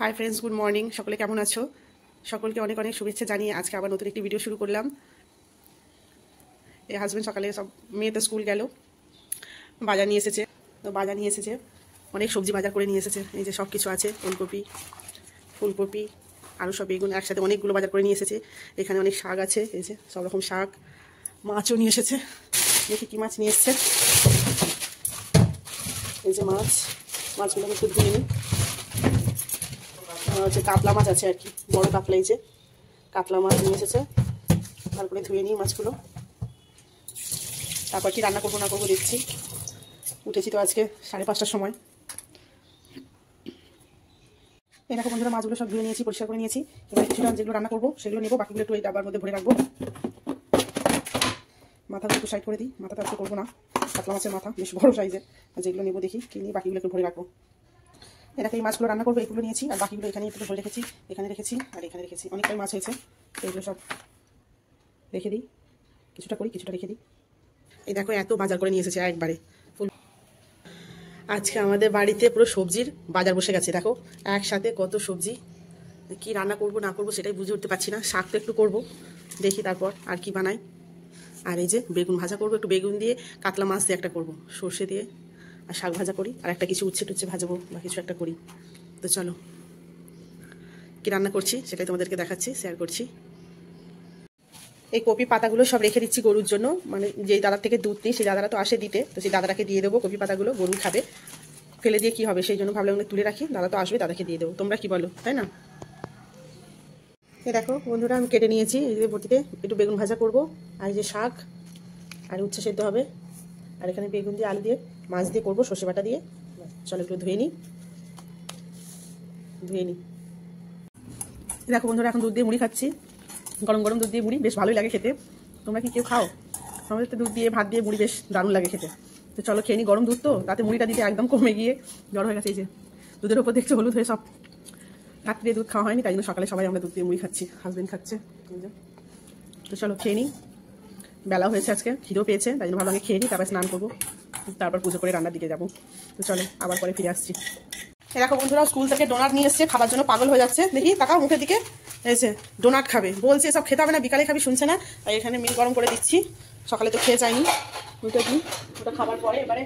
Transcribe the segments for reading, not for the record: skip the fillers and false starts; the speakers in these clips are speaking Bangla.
Hi friends, good morning. সকলে কেমন আছো? সকলকে অনেক অনেক শুভেচ্ছা জানিয়ে আজকে আবার নতুন একটি ভিডিও শুরু করলাম। এই হাজব্যান্ড সকালে সব মেয়ে তো স্কুল গেল, বাজার নিয়ে এসেছে। তো বাজার নিয়ে এসেছে, অনেক সবজি বাজার করে নিয়ে এসেছে। এই যে সব কিছু আছে, ফুলকপি আরও সব বেগুন একসাথে অনেকগুলো বাজার করে নিয়ে এসেছে। এখানে অনেক শাক আছে, এই যে সব রকম শাক। মাছও নিয়ে এসেছে, দেখি কী মাছ নিয়ে এসছে। এই যে মাছগুলো আমি একটু ধুয়ে নিই। হচ্ছে কাতলা মাছ আছে আর কি, বড় কাতলা। এই যে কাতলা মাছ নিয়ে এসেছে, তারপরে ধুয়ে নিই মাছগুলো। তারপর কি রান্না করবো না করবো দেখছি। উঠেছি তো আজকে 5:30টার সময়। এই দেখো বন্ধুরা, মাছগুলো সব ধুয়ে নিয়েছি, পরিষ্কার করে নিয়েছি। এবার কিছুটা যেগুলো রান্না করবো সেগুলো নেবো, বাকিগুলো একটু এই ডাবার মধ্যে ভরে রাখবো। মাথাগুলো একটু সাইড করে দিই, মাথাটা আজকে করবো না। কাতলা মাছের মাথা বেশ বড় সাইজের, যেগুলো নেবো দেখি কি নিয়ে, বাকিগুলো একটু ভরে রাখবো। এটাকে এই মাছগুলো রান্না করবো, এগুলো নিয়েছি। আর বাকিগুলো এখানে একটু ভরে রেখেছি, এখানে রেখেছি আর এখানে রেখেছি। অনেকটাই মাছ হয়েছে, এগুলো সব রেখে দিই। কিছুটা করি, কিছুটা রেখে দিই। এই দেখো এত বাজার করে নিয়ে এসেছে একবারে। আজকে আমাদের বাড়িতে পুরো সবজির বাজার বসে গেছে। দেখো একসাথে কত সবজি, কি রান্না করব না করব সেটাই বুঝে উঠতে পারছি না। শাক তো একটু করবো, দেখি তারপর আর কি বানাই। আর এই যে বেগুন ভাজা করবো, একটু বেগুন দিয়ে কাতলা মাছ দিয়ে একটা করবো, সর্ষে দিয়ে। আর শাক ভাজা করি, আর একটা কিছু উচ্ছে টুচ্ছে ভাজাবো বা কিছু একটা করি। তো চলো কি রান্না করছি সেটাই তোমাদেরকে দেখাচ্ছি, শেয়ার করছি। এই কপি পাতাগুলো সব রেখে দিচ্ছি গরুর জন্য। মানে যেই দাদার থেকে দুধ নিই সেই দাদারা তো আসে দিতে, তো সেই দাদাটাকে দিয়ে দেবো কপি পাতাগুলো। গরু খাবে, ফেলে দিয়ে কি হবে, সেই জন্য ভাবলাম তুলে রাখি। দাদা তো আসবে, দাদাকে দিয়ে দেবো। তোমরা কি বলো, তাই না? এই দেখো বন্ধুরা, আমি কেটে নিয়েছি। এই যে বটিতে একটু বেগুন ভাজা করব, আর এই যে শাক আর উচ্ছে সেদ্ধ হবে। আর এখানে বেগুন দিয়ে আলু দিয়ে মাছ দিয়ে করবো, সর্ষে বাটা দিয়ে। চলো একটু ধুয়ে নিই। দেখো বন্ধুরা, এখন দুধ দিয়ে মুড়ি খাচ্ছি। গরম গরম দুধ দিয়ে মুড়ি বেশ ভালোই লাগে খেতে। তোমরা কি কেউ খাও? আমাদের তো দুধ দিয়ে ভাত দিয়ে মুড়ি বেশ দারুণ লাগে খেতে। তো চলো খেয়ে নিই। গরম দুধ তো, তাতে মুড়িটা দিতে একদম কমে গিয়ে জ্বর হয়ে গেছে। এই যে দুধের ওপর দেখছো হলুদ হয়ে সব। রাত্রে দুধ খাওয়া হয়নি, তাই জন্য সকালে সবাই আমরা দুধ দিয়ে মুড়ি খাচ্ছি, হাজবেন্ড খাচ্ছে। তো চলো খেয়ে নিই। বেলা হয়েছে, আজকে খিদেও পেয়েছে, তাই জন্য ভালো আগে খেয়ে নিই, তারপর স্নান করবো, তারপর পুজো করে রান্নার দিকে যাবো। তো চলো আবার পরে ফিরে আসছি। দেখো বন্ধুরা, স্কুল থেকে ডোনাট নিয়ে এসছে, খাবার জন্য পাগল হয়ে যাচ্ছে। দেখি তাকাও মুখের দিকে, এসে ডোনাট খাবে বলছে। সব খেতে হবে না, বিকালে খাবি, শুনছে না। তাই এখানে মিল গরম করে দিচ্ছি। সকালে তো খেয়ে যায়নি, ওটা দিই। ওটা খাবার পরে এবারে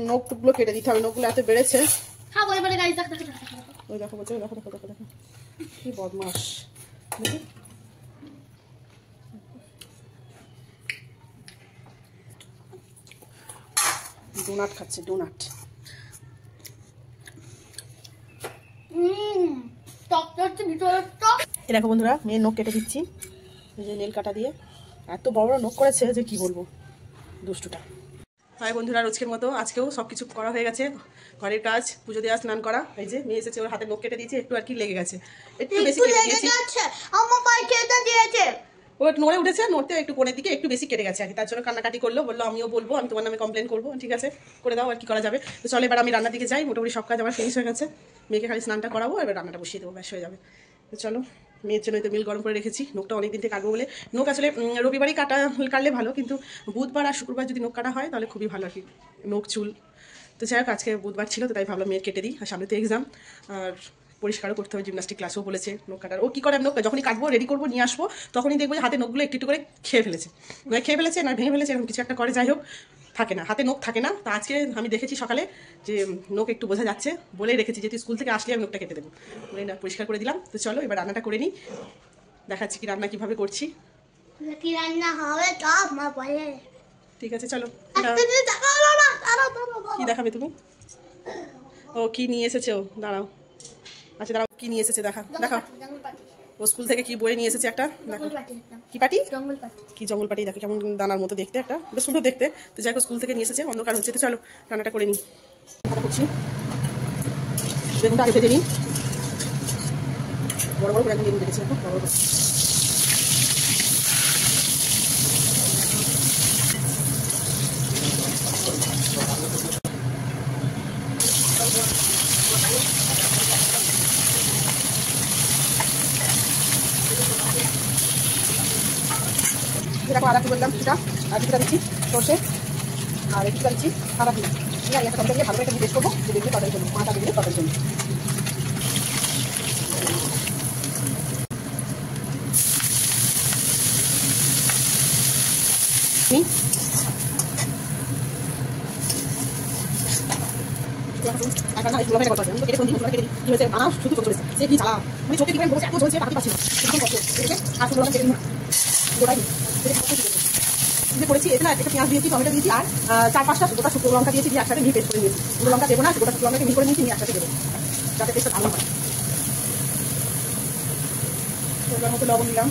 নখগুলো কেটে দিতে হবে, নখগুলো এত বেড়েছে। ওই দেখো বলছে, দেখো দেখো দেখো দেখো কি বদমাস। ডোনাট খাচ্ছে, ডোনাট। দেখো বন্ধুরা, মেয়ের নখ কেটে দিচ্ছি, এই যে নেল কাটা দিয়ে। এত বড় বড় নখ করেছে যে কি বলবো, দুষ্টুটা। হয় বন্ধুরা, রোজকের মতো আজকেও সবকিছু করা হয়ে গেছে। ঘরের কাজ, পুজো দেওয়া, স্নান করা। এই যে মেয়ে এসেছে, ওর হাতে নখ কেটে দিয়েছে, একটু আর কি লেগে গেছে, একটু বেশি কেটে দিয়েছি। ও একটু নড়ে উঠেছে, নড়তে একটু কোণের দিকে একটু বেশি কেটে গেছে আর কি। তার জন্য কান্নাকাটি করলো, বললো আমিও বলবো, আমি তোমার নামে কমপ্লেন করবো। ঠিক আছে, করে দাও, আর কি করা যাবে। তো চলো এবার আমি রান্নার দিকে যাই। মোটামুটি সব কাজ আমার ফিনিশ হয়ে গেছে। মেয়েকে খালি স্নানটা করাবো, এবার রান্নাটা বসিয়ে দেবো, ব্যাস হয়ে যাবে। তো চলো, মেয়ের জন্য তো মিল গরম করে রেখেছি। নখটা অনেকদিন থেকে কাটবো বলে। নখ আসলে রবিবারই কাটলে ভালো, কিন্তু বুধবার আর শুক্রবার যদি নখ কাটা হয় তাহলে খুবই ভালো আর কি, নখ চুল। তো যাই হোক, আজকে বুধবার ছিল, তো তাই ভাবলাম মেয়ের কেটে দিই। আর সামনে তো এক্সাম, আর পরিষ্কারও করতে হবে, জিমনাস্টিক ক্লাসও বলেছে নখ কাটার। ও কী করে, নখ যখনই কাটবো, রেডি করবো, নিয়ে আসবো, তখনই দেখবো যে হাতে নখগুলো একটু একটু করে খেয়ে ফেলেছে, না ভেঙে ফেলেছে, এরকম কিছু একটা করে। যাই হোক, থাকে না হাতে নখ, থাকে না। তা আজকে আমি দেখেছি সকালে যে নখ একটু বোঝা যাচ্ছে, বলেই রেখেছি যেহেতু স্কুল থেকে আসলে আমি নখটা কেটে দেবো, বলে না পরিষ্কার করে দিলাম। তো চলো এবার রান্নাটা করে নিই, দেখাচ্ছি কি রান্না কীভাবে করছি। ঠিক আছে চলো। কি দেখাবে তুমি? ও কি নিয়ে এসেছে, ও দাঁড়াও। আচ্ছা দাঁড়াও, কি নিয়ে এসেছে দেখা দেখা। ও স্কুল থেকে কি বই নিয়ে এসেছে একটা, দেখো। কি পাটি? কি জঙ্গল পাটি, দেখো কেমন দানার মতো দেখতে, একটা বেশ সুন্দর দেখতে। তো যাই হোক, স্কুল থেকে নিয়ে এসেছে, অন্ধকার হচ্ছে। তো চলো রান্নাটা করে নিই। করছি, বেগুনটা আগে ভেজে নিই। বড় বড় করে একদম বেগুন রেখেছি, বড় বড়। দেখো আদা কি বললাম, কিছুটা আর কিছুটা দিচ্ছি সর্ষে, আর কিছুটা দিচ্ছি সাদা ফুল। ঠিক আছে, একটা তরকারি ভালো করে মিক্স করবো, যে দেখলে তরকারির জন্য, মাথা দিলে তরকারির জন্য। না এই ছোলা কথা আমি কেটে ফোন দিই ছোলা কেটে কি হয়েছে আনা শুধু চলছে সে কি জ্বালা আমি চোখে কিভাবে বসে এত চলছে পাতি পাচ্ছি না এরকম কষ্ট এসে আর ছোলা কেটে নিই গোটাই যে করেছি এতে না একটা পেঁয়াজ দিয়েছি টমেটো দিয়েছি আর 4-5টা গোটা শুকনো লঙ্কা দিয়েছি দিয়ে একসাথে মিহি পেস্ট করে নিয়েছি শুকনো লঙ্কা দেবো না গোটা শুকনো লঙ্কাকে মিহি করে নিয়েছি নিয়ে একসাথে দেবো যাতে পেস্টটা ভালো হয় এবার মতো লবণ দিলাম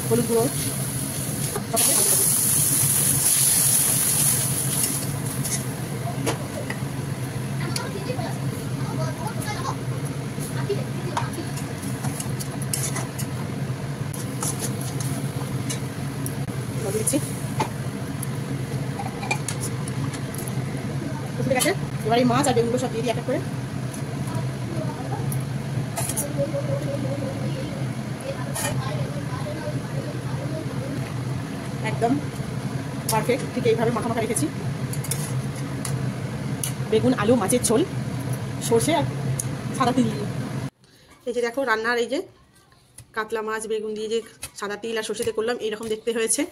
হলুদ গুঁড়ো দিচ্ছি ঠিক আছে এবার এই মাছ আর বেগুনগুলো সব দিয়ে দিই এক এক করে একদম পারফেক্ট ঠিক এইভাবে মাখা মাখা রেখেছি বেগুন আলু মাছের ঝোল সর্ষে আর সাদা তিল দিয়ে এই যে দেখো রান্নার এই যে কাতলা মাছ বেগুন দিয়ে যে সাদা তিল আর সর্ষেতে করলাম এইরকম দেখতে হয়েছে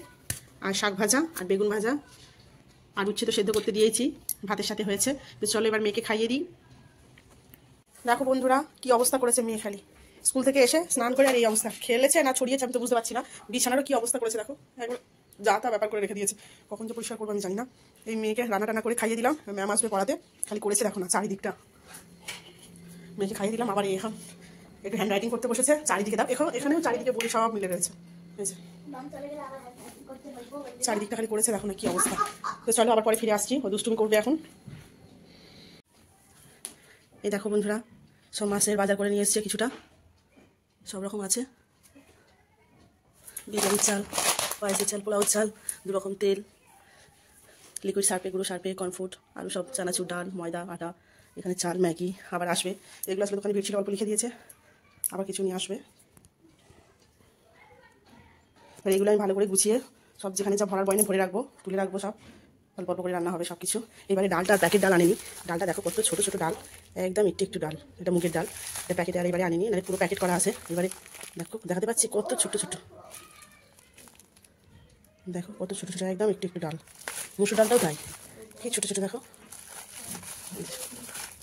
আর শাক ভাজা আর বেগুন ভাজা আর উচ্ছে তো সেদ্ধ করতে দিয়েছি ভাতের সাথে হয়েছে তো চলো এবার মেয়েকে খাইয়ে দিই দেখো বন্ধুরা কি অবস্থা করেছে মেয়ে খালি স্কুল থেকে এসে স্নান করে আর এই অবস্থা খেলেছে না ছড়িয়েছে আমি তো বুঝতে পারছি না বিছানারও কি অবস্থা করেছে দেখো একবার যা তা ব্যাপার করে রেখে দিয়েছে কখন যে পরিষ্কার করবো আমি জানি না এই মেয়েকে রান্না টান্না করে খাইয়ে দিলাম ম্যাম আসবে পড়াতে খালি করেছে দেখো না চারিদিকটা মেয়েকে খাইয়ে দিলাম আবার এখন একটু হ্যান্ড রাইটিং করতে বসেছে চারিদিকে দাও এখানেও চারিদিকে বই সব মিলে রয়েছে চারিদিকটা খালি করেছে দেখো না কি অবস্থা তো চলো আবার পরে ফিরে আসছি ও দুষ্টুমি করবে এখন এই দেখো বন্ধুরা সব মাছের বাজার করে নিয়ে এসছে কিছুটা সব রকম আছে বিরিয়ানির চাল পায়েসের চাল পোলাও চাল 2 রকম তেল লিকুইড সার্পে গুঁড়ো সার্পে কর্নফুট আরও সব চানাচুর ডাল ময়দা আটা এখানে চাল ম্যাগি আবার আসবে এগুলো আসলে দোকানে ভিড় ছিল অল্প লিখে দিয়েছে আবার কিছু নিয়ে আসবে আর এগুলো আমি ভালো করে গুছিয়ে সব যেখানে যা ভরার বয়নে ভরে রাখবো তুলে রাখবো সব অল্প অল্প করে রান্না হবে সব কিছু এবারে ডালটা প্যাকেট ডাল আনিনি ডালটা দেখো কত ছোটো ছোটো ডাল একদম একটু ডাল এটা মুগের ডাল এটা প্যাকেটে আর এবারে আনিনি মানে পুরো প্যাকেট করা আছে এবারে দেখো দেখাতে পাচ্ছি কত ছোটো ছোটো দেখো কত ছোটো ছোটো একদম একটু ডাল মুসুর ডালটাও তাই কি ছোটো ছোটো দেখো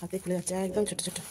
হাতে খুলে যাচ্ছে একদম ছোটো ছোটো